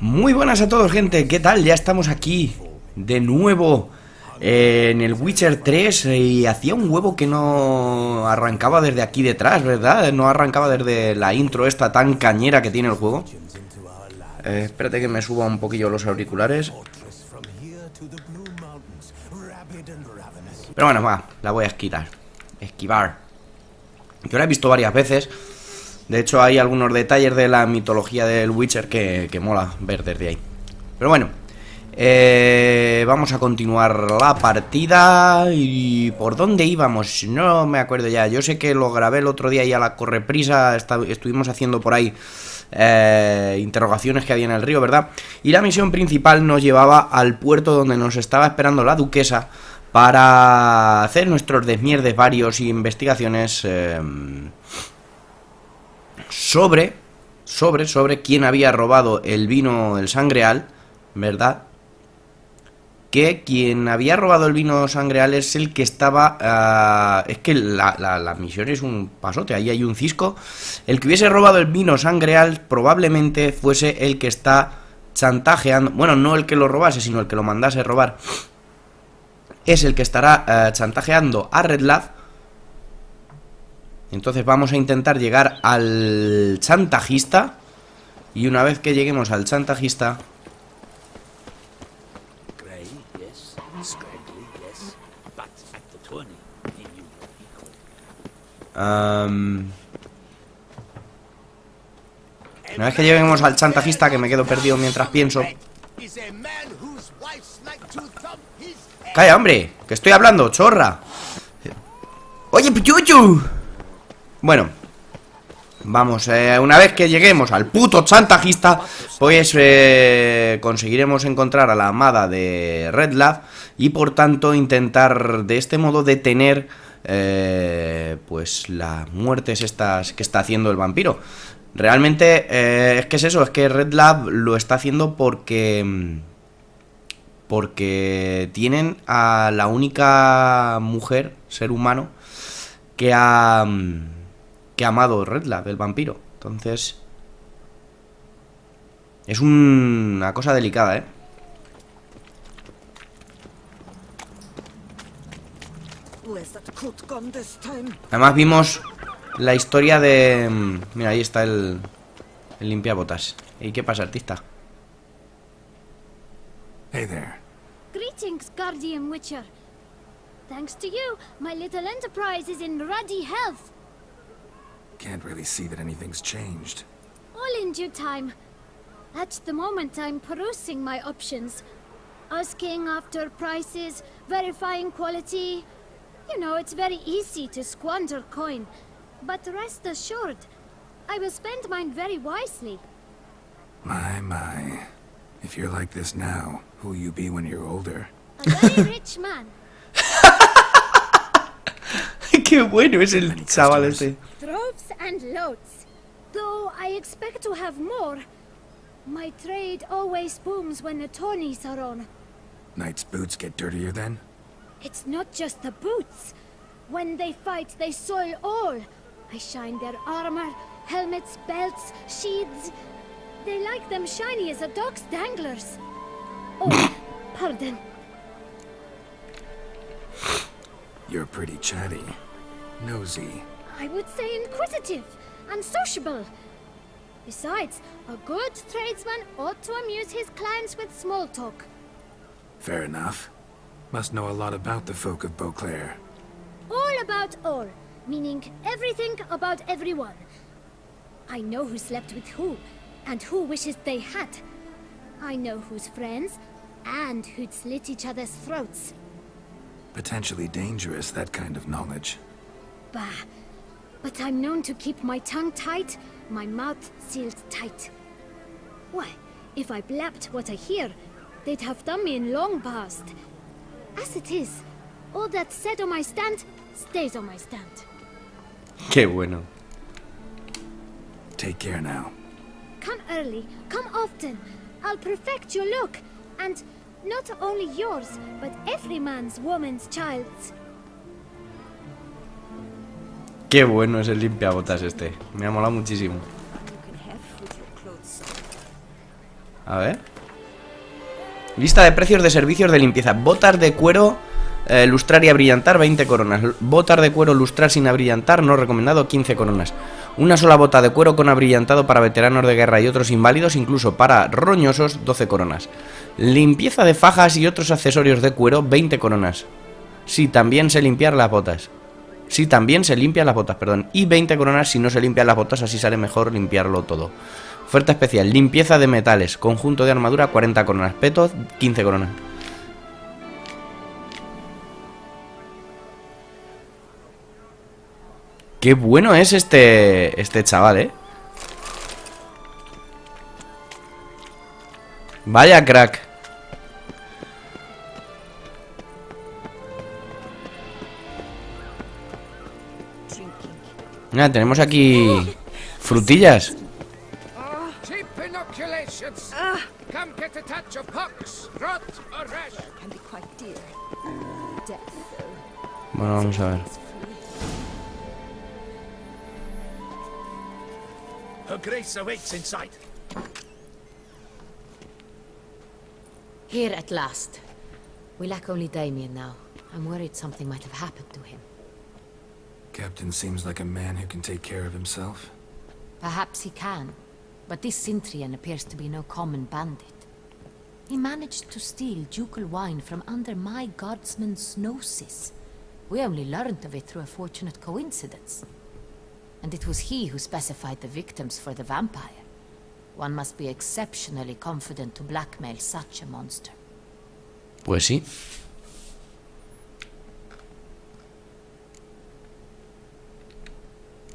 Muy buenas a todos, gente, ¿qué tal? Ya estamos aquí de nuevo en el Witcher 3 y hacía un huevo que no arrancaba desde aquí detrás, ¿verdad? No arrancaba desde la intro esta tan cañera que tiene el juego. Espérate que me suba un poquillo los auriculares. Pero bueno, va, la voy a esquivar. Yo la he visto varias veces. De hecho hay algunos detalles de la mitología del Witcher que mola ver desde ahí. Pero bueno, vamos a continuar la partida. ¿Y por dónde íbamos? No me acuerdo ya. Yo sé que lo grabé el otro día y a la correprisa estuvimos haciendo por ahí interrogaciones que había en el río, ¿verdad? Y la misión principal nos llevaba al puerto donde nos estaba esperando la duquesa para hacer nuestros desmierdes varios y investigaciones sobre quién había robado el vino, el sangreal, ¿verdad? Que quien había robado el vino sangreal es el que estaba... es que la misión es un pasote, ahí hay un cisco. El que hubiese robado el vino sangreal probablemente fuese el que está chantajeando... Bueno, no el que lo robase, sino el que lo mandase robar. Es el que estará chantajeando a Redlaf. Entonces vamos a intentar llegar al chantajista. Y una vez que lleguemos al chantajista... una vez que lleguemos al chantajista, que me quedo perdido mientras pienso... ¡Calla, hombre! ¡Que estoy hablando, chorra! ¡Oye, pichuchu! Bueno, vamos, una vez que lleguemos al puto chantajista, pues conseguiremos encontrar a la amada de Redlaf y por tanto intentar de este modo detener pues las muertes estas que está haciendo el vampiro. Realmente es que es eso, es que Redlaf lo está haciendo porque tienen a la única mujer, ser humano, que ha amado Redlaf, el vampiro. Entonces es una cosa delicada, ¿eh? Además vimos la historia de... Mira, ahí está el limpiabotas. ¿Y qué pasa, artista? Hey there. Greetings, Guardian Witcher. Thanks to you, my little enterprise is in ruddy health. Can't really see that anything's changed. All in due time. At the moment, I'm perusing my options. Asking after prices, verifying quality. You know, it's very easy to squander coin. But rest assured, I will spend mine very wisely. My. If you're like this now, who'll you be when you're older? A very rich man. Qué bueno es el chaval ese. Droves and loads. Though I expect to have more. My trade always booms when the tourneys are on. Knight's boots get dirtier then? It's not just the boots. When they fight, they soil all. I shine their armor, helmets, belts, sheaths. They like them shiny as a dog's danglers. Oh, pardon. You're pretty chatty. Nosy. I would say inquisitive and sociable. Besides, a good tradesman ought to amuse his clients with small talk. Fair enough. Must know a lot about the folk of Beauclair. All about all, meaning everything about everyone. I know who slept with who, and who wishes they had. I know who's friends, and who'd slit each other's throats. Potentially dangerous, that kind of knowledge. Bah, but I'm known to keep my tongue tight, my mouth sealed tight. Why, if I blabbed what I hear, they'd have done me in long past. As it is, all that's said on my stand stays on my stand. Qué bueno. Take care now. Come early, come often. I'll perfect your look, and not only yours, but every man's woman's child's. Qué bueno es el limpiabotas este. Me ha molado muchísimo. A ver. Lista de precios de servicios de limpieza. Botas de cuero, lustrar y abrillantar, 20 coronas. Botas de cuero, lustrar sin abrillantar, no recomendado, 15 coronas. Una sola bota de cuero con abrillantado para veteranos de guerra y otros inválidos, incluso para roñosos, 12 coronas. Limpieza de fajas y otros accesorios de cuero, 20 coronas. Sí, también se limpian las botas. Sí, también se limpian las botas, perdón. Y 20 coronas si no se limpian las botas, así sale mejor limpiarlo todo. Oferta especial, limpieza de metales, conjunto de armadura, 40 coronas. Peto, 15 coronas. Qué bueno es este chaval, Vaya crack. Mira, tenemos aquí frutillas. Bueno, vamos a ver. Her grace awaits inside. Here at last. We lack only Damien now. I'm worried something might have happened to him. Captain seems like a man who can take care of himself. Perhaps he can, but this Cintrian appears to be no common bandit. He managed to steal ducal wine from under my guardsman's noses. We only learned of it through a fortunate coincidence. And it was he who specified the victims for the vampire. One must be exceptionally confident to blackmail such a monster. Pues sí.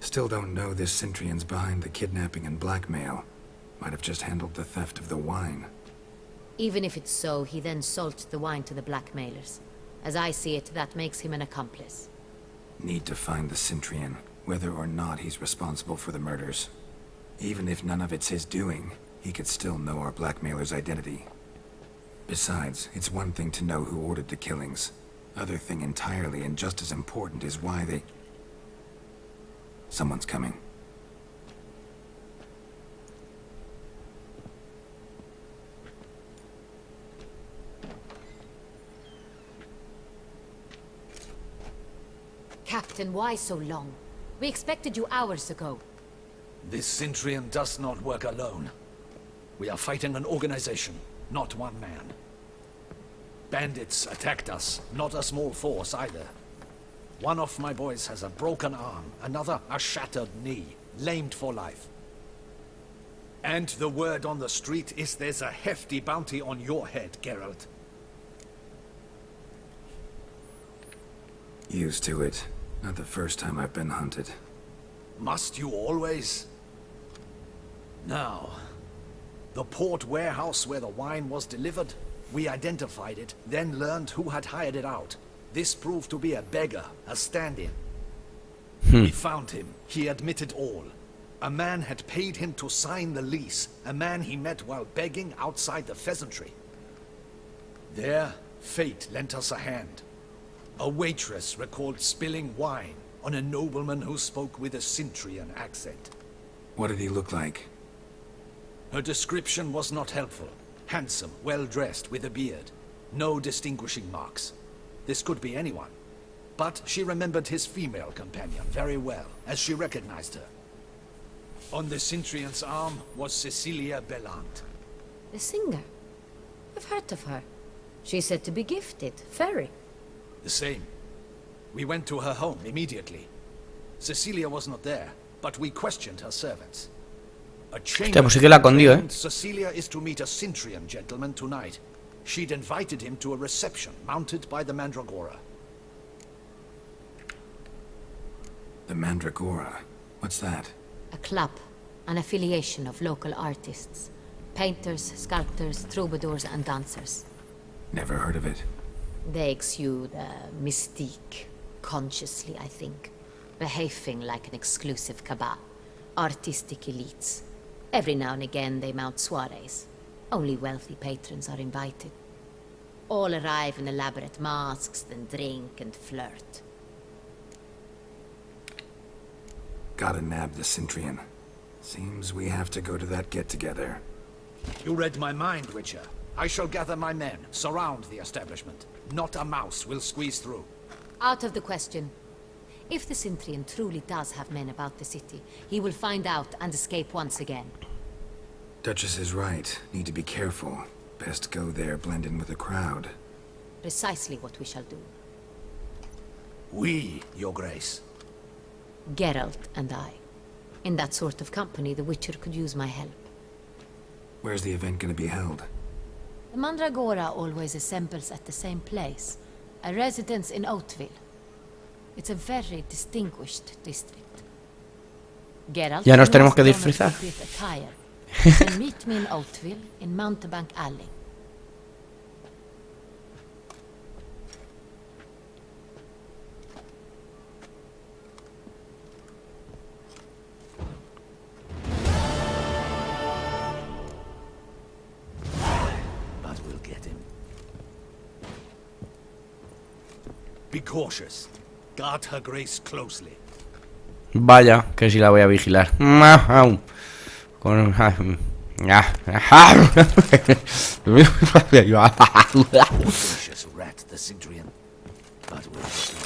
Still don't know this Cintrian's behind the kidnapping and blackmail. Might have just handled the theft of the wine. Even if it's so, he then sold the wine to the blackmailers. As I see it, that makes him an accomplice. Need to find the Cintrian, whether or not he's responsible for the murders. Even if none of it's his doing, he could still know our blackmailer's identity. Besides, it's one thing to know who ordered the killings. Other thing entirely, and just as important, is why they... Someone's coming. Captain, why so long? We expected you hours ago. This Cintrian does not work alone. We are fighting an organization, not one man. Bandits attacked us, not a small force either. One of my boys has a broken arm, another a shattered knee, lamed for life. And the word on the street is there's a hefty bounty on your head, Geralt. Used to it. Not the first time I've been hunted. Must you always? Now, the port warehouse where the wine was delivered, we identified it, then learned who had hired it out. This proved to be a beggar, a stand-in. We found him. He admitted all. A man had paid him to sign the lease, a man he met while begging outside the pheasantry. There, fate lent us a hand. A waitress recalled spilling wine on a nobleman who spoke with a Cintrian accent. What did he look like? Her description was not helpful. Handsome, well-dressed, with a beard. No distinguishing marks. This could be anyone. But she remembered his female companion very well, as she recognized her. On the Cintrian's arm was Cecilia Bellant. The singer? I've heard of her. She's said to be gifted, fairy. The same. We went to her home immediately. Cecilia was not there, but we questioned her servants. A Hostia, pues sí que la condió, Cecilia is to meet a Cintrian gentleman tonight. She'd invited him to a reception mounted by the Mandragora. The Mandragora? What's that? A club, an affiliation of local artists. Painters, sculptors, troubadours and dancers. Never heard of it. They exude mystique, consciously, I think. Behaving like an exclusive cabal. Artistic elites. Every now and again they mount soirees. Only wealthy patrons are invited. All arrive in elaborate masks, then drink and flirt. Gotta nab the Cintrian. Seems we have to go to that get-together. You read my mind, Witcher. I shall gather my men, surround the establishment. Not a mouse will squeeze through. Out of the question. If the Cintrian truly does have men about the city, he will find out and escape once again. Duchess is right. Need to be careful. Best go there, blend in with the crowd. Precisely what we shall do. We, Your Grace. Geralt and I. In that sort of company, the Witcher could use my help. Where's the event gonna be held? The Mandragora always assembles at the same place, a residence in Oatville. It's a very distinguished district. Geralt, Ya nos tenemos que don disfrazar. appropriate attire, and meet me in Oatville in Mountebank Alley. But we'll get him. Be cautious. Guard her grace closely. Vaya, que si la voy a vigilar. Con... Vicious rat, the Cintrian. But we'll get him.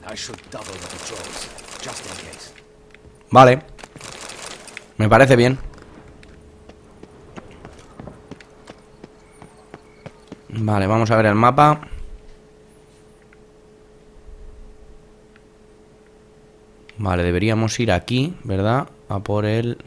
I should double the patrols, just in case. Vale. Me parece bien. Vale, vamos a ver el mapa. Vale, deberíamos ir aquí, ¿verdad? A por el...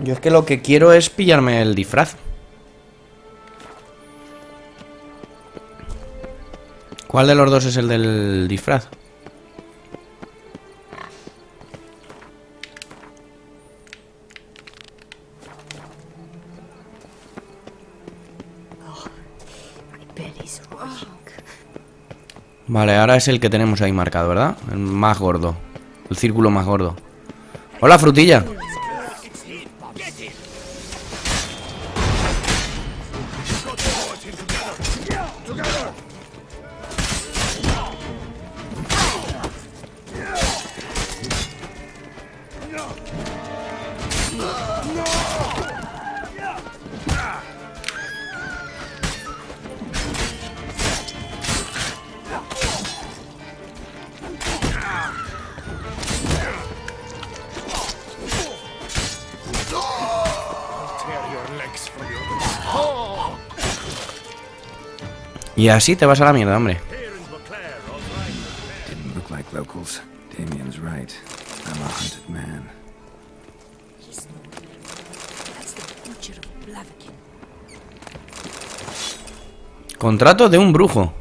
Yo es que lo que quiero es pillarme el disfraz. ¿Cuál de los dos es el del disfraz? Vale, ahora es el que tenemos ahí marcado, ¿verdad? El más gordo. El círculo más gordo. ¡Hola, frutilla! Y así te vas a la mierda, hombre. Didn't look like locals. Damien's right. I'm a hunted man. Contrato de un brujo.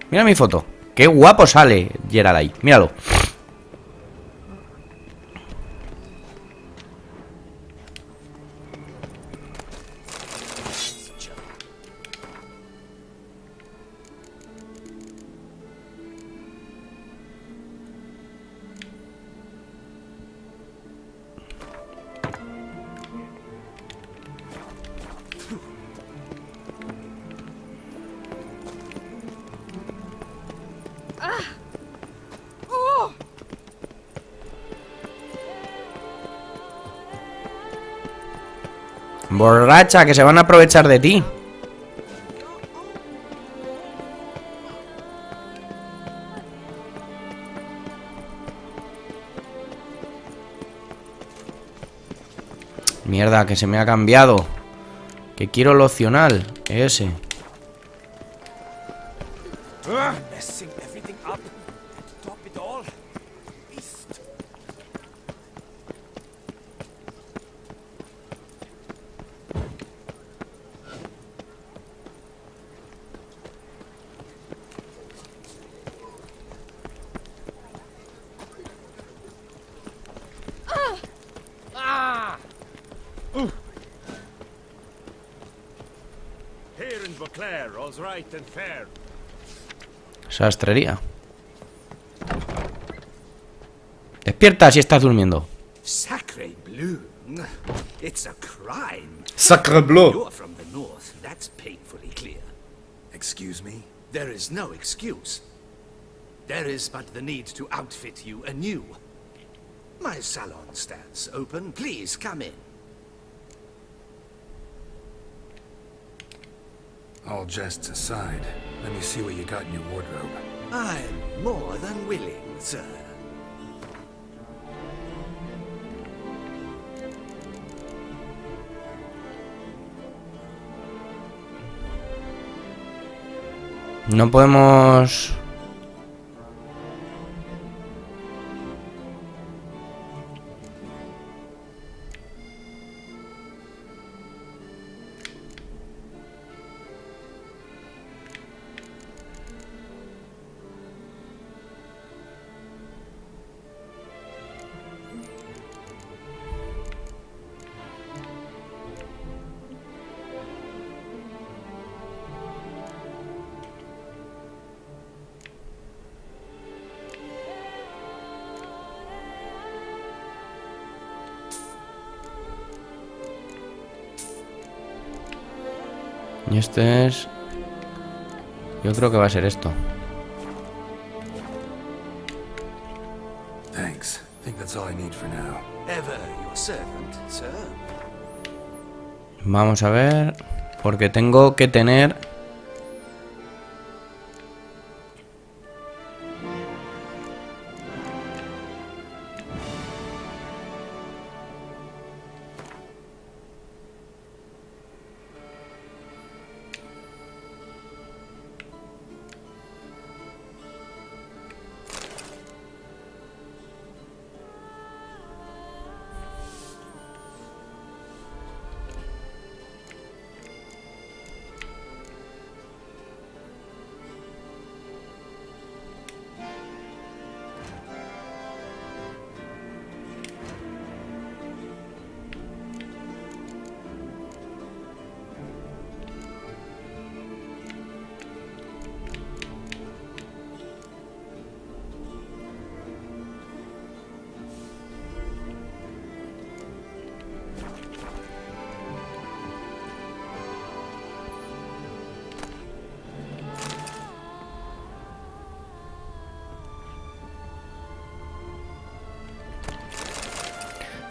Mira mi foto. Qué guapo sale Geralt ahí. Míralo. Borracha, que se van a aprovechar de ti. Mierda, que se me ha cambiado. Que quiero el opcional. Ese. Sastrería. Despierta si estás durmiendo. Sacre bleu. It's a crime. Sacre bleu. You're from the north. That's painfully clear. Excuse me? There is no excuse. There is but the need to outfit you anew. My salon stands open. Please come in. All jests aside, let me see what you got in your wardrobe. I'm more than willing, sir. No podemos... Y este es... Yo creo que va a ser esto. Thanks. I think that's all I need for now. Ever your servant, sir. Vamos a ver... Porque tengo que tener...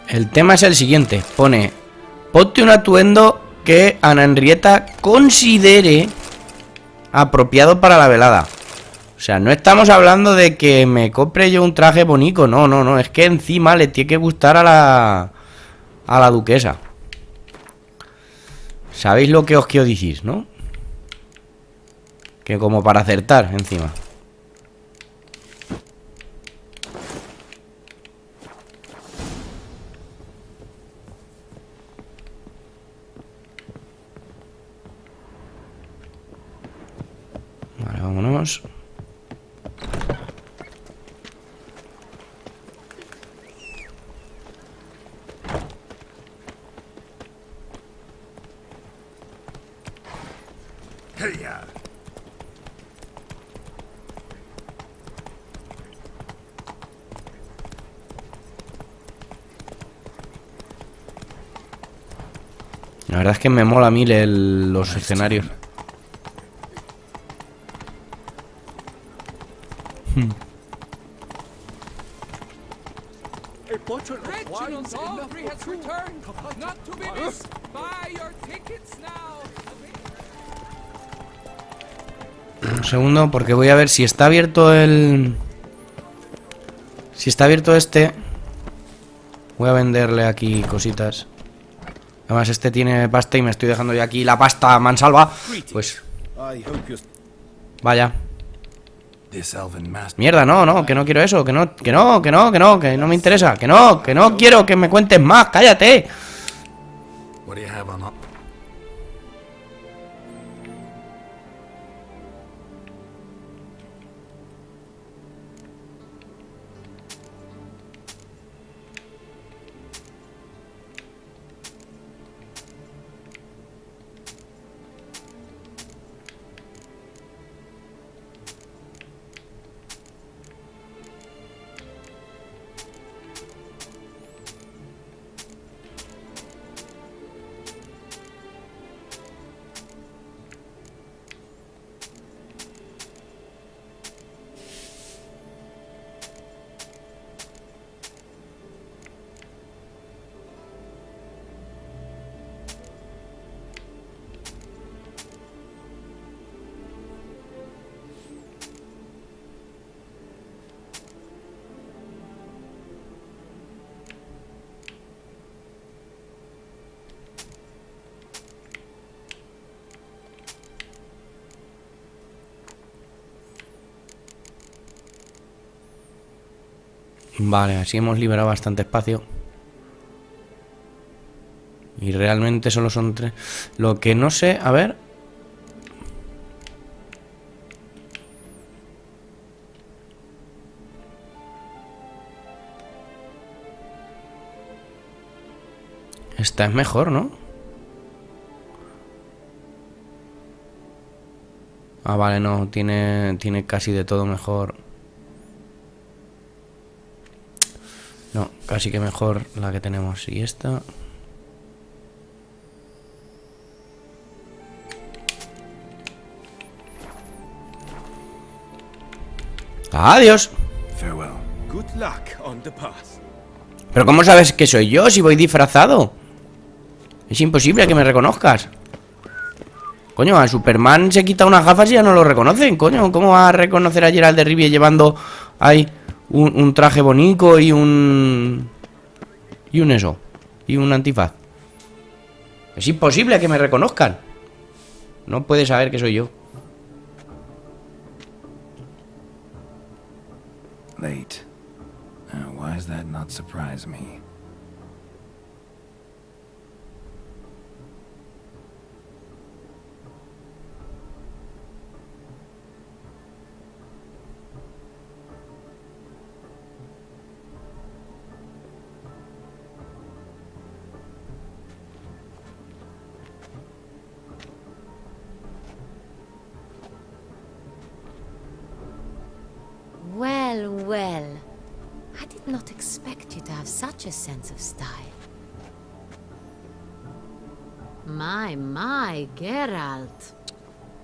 El tema es el siguiente. Pone: ponte un atuendo que Ana Henrietta considere apropiado para la velada. O sea, no estamos hablando de que me compre yo un traje bonito. No, no, no. Es que encima le tiene que gustar a la duquesa. ¿Sabéis lo que os quiero decir, no? Que como para acertar encima. Vale, vámonos. Hey-ya! La verdad es que me mola a mí los escenarios. Reginald Aubrey has returned, not to be missed. Buy your tickets now. Un segundo, porque voy a ver si está abierto el... Si está abierto este. Voy a venderle aquí cositas. Además este tiene pasta y me estoy dejando ya aquí la pasta mansalva. Pues... Vaya. Mierda, no, no, que no quiero eso. Que no me interesa. Que no quiero que me cuentes más. Cállate. Vale, así hemos liberado bastante espacio. Y realmente solo son 3. Lo que no sé, a ver. Esta es mejor, ¿no? Ah, vale, no, tiene casi de todo mejor. No, casi que mejor la que tenemos. Y esta. Adiós. Farewell. Good luck on the path. Pero ¿cómo sabes que soy yo si voy disfrazado? Es imposible que me reconozcas. Coño, a Superman se quita unas gafas y ya no lo reconocen, coño. ¿Cómo va a reconocer a Geralt de Rivia llevando ahí un traje bonito y un... Y un antifaz? Es imposible que me reconozcan. No puede saber que soy yo. Late. Why does that not surprise me? Well, well. I did not expect you to have such a sense of style. My, Geralt.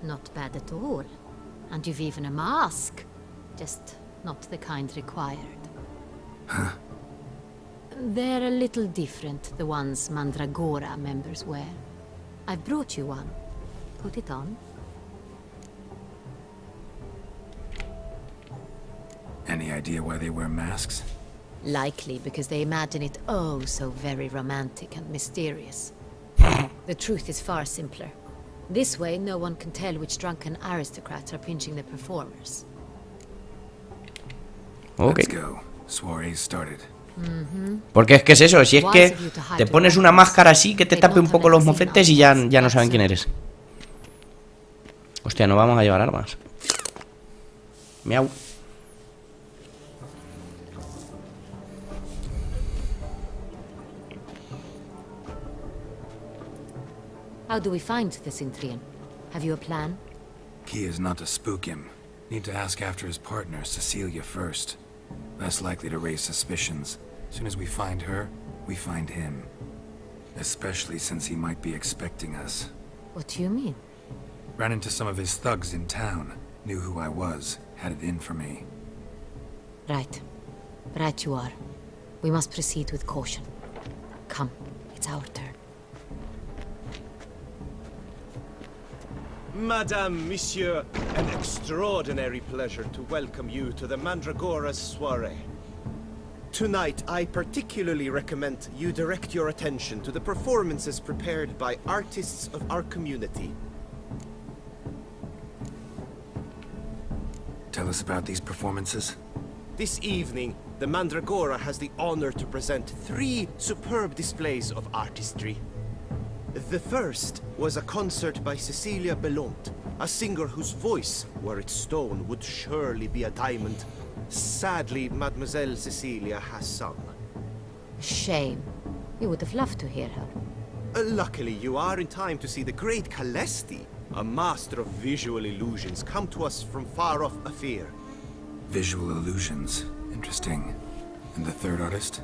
Not bad at all. And you've even a mask. Just not the kind required. Huh? They're a little different, the ones Mandragora members wear. I've brought you one. Put it on. Any idea why they wear masks? Likely because they imagine it oh so very romantic and mysterious. The truth is far simpler. This way, no one can tell which drunken aristocrats are pinching the performers. Ok. Let's go. Soiree started. Porque es que es eso, si es que te pones una máscara así que te tape un poco los mofetes y ya no saben quién eres. Hostia, no vamos a llevar armas. Miau. How do we find the Cintrian? Have you a plan? Key is not to spook him. Need to ask after his partner, Cecilia, first. Less likely to raise suspicions. Soon as we find her, we find him. Especially since he might be expecting us. What do you mean? Ran into some of his thugs in town. Knew who I was. Had it in for me. Right. Right you are. We must proceed with caution. Come, it's our turn. Madame, Monsieur, an extraordinary pleasure to welcome you to the Mandragora's soiree. Tonight, I particularly recommend you direct your attention to the performances prepared by artists of our community. Tell us about these performances. This evening, the Mandragora has the honor to present 3 superb displays of artistry. The first was a concert by Cecilia Belont, a singer whose voice, were it stone, would surely be a diamond. Sadly, Mademoiselle Cecilia has sung. Shame. We would have loved to hear her. Luckily, you are in time to see the great Calesti, a master of visual illusions, come to us from far off Afir. Visual illusions. Interesting. And the third artist?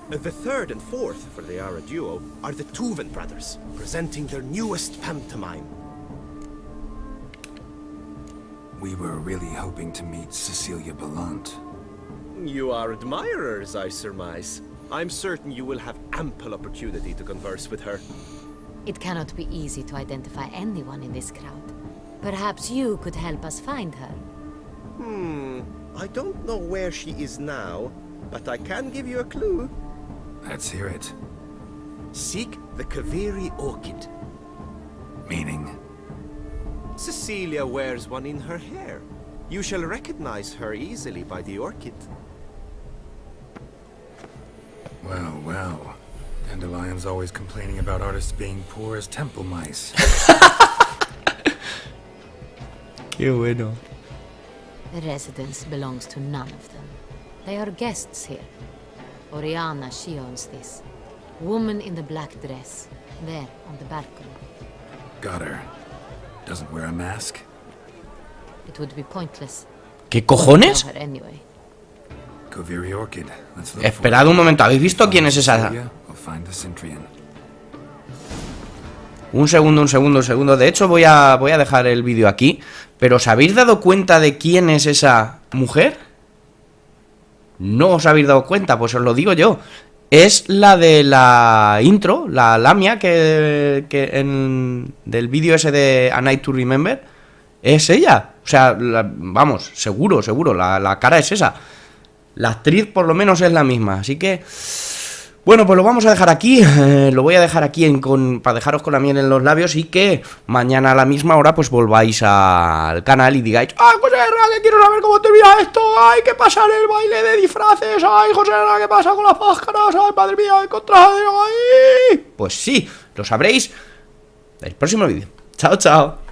The third and fourth, for they are a duo, are the Tuven brothers, presenting their newest pantomime. We were really hoping to meet Cecilia Belont. You are admirers, I surmise. I'm certain you will have ample opportunity to converse with her. It cannot be easy to identify anyone in this crowd. Perhaps you could help us find her. I don't know where she is now, but I can give you a clue. Let's hear it. Seek the Kaveri orchid. Meaning? Cecilia wears one in her hair. You shall recognize her easily by the orchid. Well, well. Dandelion's always complaining about artists being poor as temple mice. Qué bueno. The residence belongs to none of them. They are guests here. Oriana, she owns this. Woman in the black dress. There, on the balcony. Got her. Doesn't wear a mask? It would be pointless. ¿Qué cojones? Know her anyway. Koviri Orchid. Let's look Esperad un momento, ¿habéis visto quién es esa? We'll find the Cintrian. Un segundo. De hecho, voy a dejar el vídeo aquí. Pero ¿os habéis dado cuenta de quién es esa mujer? ¿No os habéis dado cuenta? Pues os lo digo yo. Es la de la intro, la Lamia del vídeo ese de A Night to Remember. Es ella. O sea, vamos, seguro, la cara es esa. La actriz por lo menos es la misma. Así que... Bueno, pues lo vamos a dejar aquí. Lo voy a dejar aquí para dejaros con la miel en los labios. Y que mañana a la misma hora pues volváis al canal y digáis: ¡ay, José Herrera, que quiero saber cómo termina esto! ¡Ay, qué pasa en el baile de disfraces! ¡Ay, José Herrera, qué pasa con las máscaras! ¡Ay, madre mía, encontrar! ¡Ay! Pues sí, lo sabréis en el próximo vídeo. ¡Chao, chao!